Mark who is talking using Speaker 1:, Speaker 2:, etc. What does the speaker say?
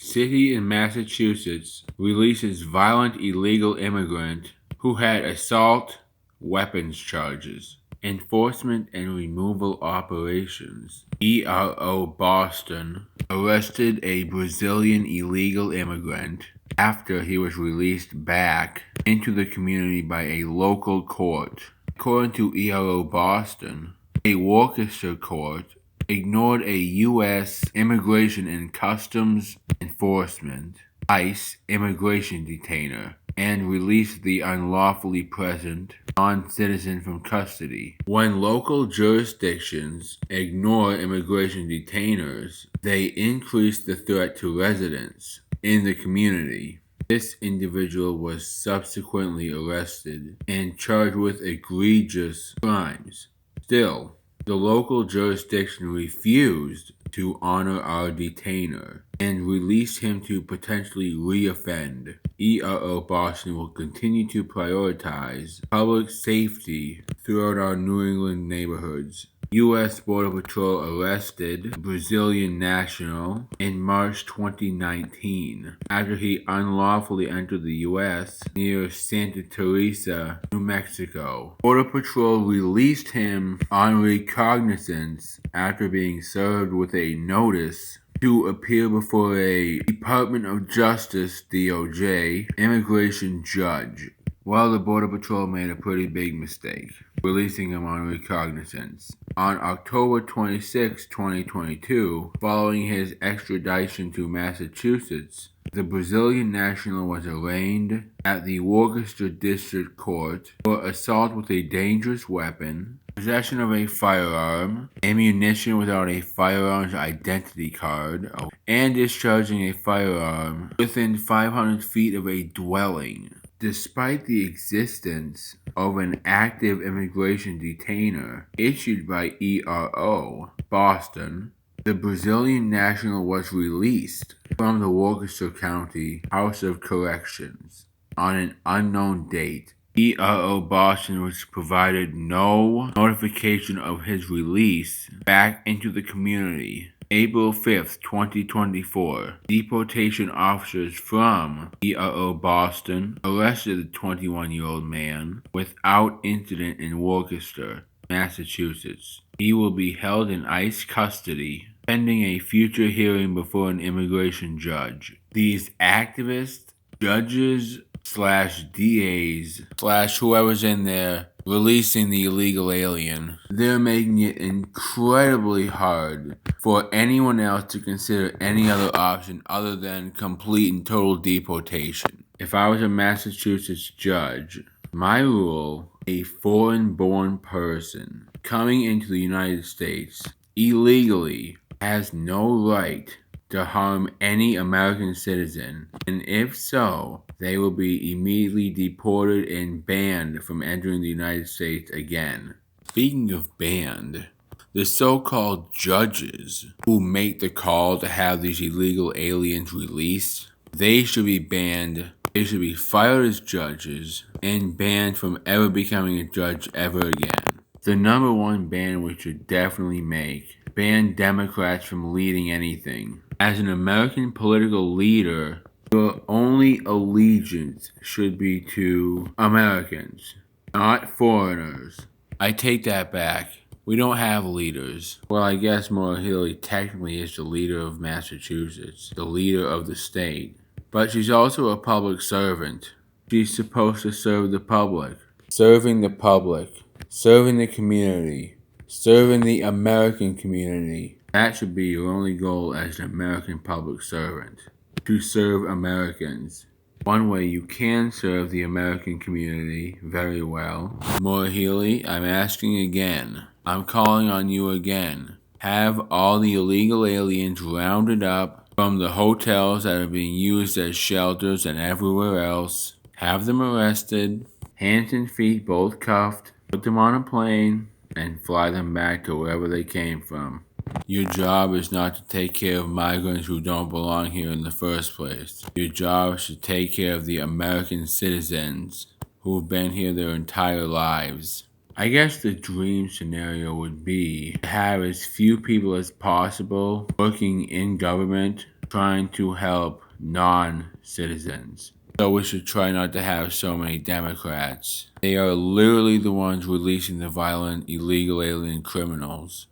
Speaker 1: city in Massachusetts releases violent illegal immigrant who had assault weapons charges. Enforcement and removal operations. ERO Boston arrested a Brazilian illegal immigrant after he was released back into the community by a local court. According to ERO Boston, a Worcester court ignored a U.S. Immigration and Customs Enforcement ICE immigration detainer and released the unlawfully present non-citizen from custody. When local jurisdictions ignore immigration detainers, they increase the threat to residents in the community. This individual was subsequently arrested and charged with egregious crimes. Still, the local jurisdiction refused to honor our detainer and released him to potentially reoffend. ERO Boston will continue to prioritize public safety throughout our New England neighborhoods. U.S. Border Patrol arrested Brazilian national in March 2019 after he unlawfully entered the U.S. near Santa Teresa, New Mexico. Border Patrol released him on recognizance after being served with a notice to appear before a Department of Justice (DOJ) immigration judge. Well, the Border Patrol made a pretty big mistake, releasing him on recognizance. On October 26, 2022, following his extradition to Massachusetts, the Brazilian national was arraigned at the Worcester District Court for assault with a dangerous weapon, possession of a firearm, ammunition without a firearms identity card, and discharging a firearm within 500 feet of a dwelling. Despite the existence of an active immigration detainer issued by ERO Boston, the Brazilian national was released from the Worcester County House of Corrections on an unknown date. ERO Boston was provided no notification of his release back into the community. April 5th, 2024, deportation officers from ERO Boston arrested the 21-year-old man without incident in Worcester, Massachusetts. He will be held in ICE custody pending a future hearing before an immigration judge. These activists, judges, /DAs, /whoever's in there releasing the illegal alien, they're making it incredibly hard for anyone else to consider any other option other than complete and total deportation. If I was a Massachusetts judge, my rule, a foreign-born person coming into the United States illegally has no right to harm any American citizen, and if so, they will be immediately deported and banned from entering the United States again. Speaking of banned, the so-called judges who make the call to have these illegal aliens released, they should be banned. They should be fired as judges and banned from ever becoming a judge ever again. The number one ban we should definitely make: ban Democrats from leading anything. As an American political leader, your only allegiance should be to Americans, not foreigners. I take that back. We don't have leaders. Well, I guess Maura Healey technically is the leader of Massachusetts, the leader of the state. But she's also a public servant. She's supposed to serve the public. Serving the public. Serving the community. Serving the American community. That should be your only goal as an American public servant. To serve Americans. One way you can serve the American community very well. Maura Healey, I'm asking again. I'm calling on you again. Have all the illegal aliens rounded up from the hotels that are being used as shelters and everywhere else. Have them arrested, hands and feet both cuffed, put them on a plane, and fly them back to wherever they came from. Your job is not to take care of migrants who don't belong here in the first place. Your job is to take care of the American citizens who've been here their entire lives. I guess the dream scenario would be to have as few people as possible working in government trying to help non-citizens. So we should try not to have so many Democrats. They are literally the ones releasing the violent, illegal alien criminals.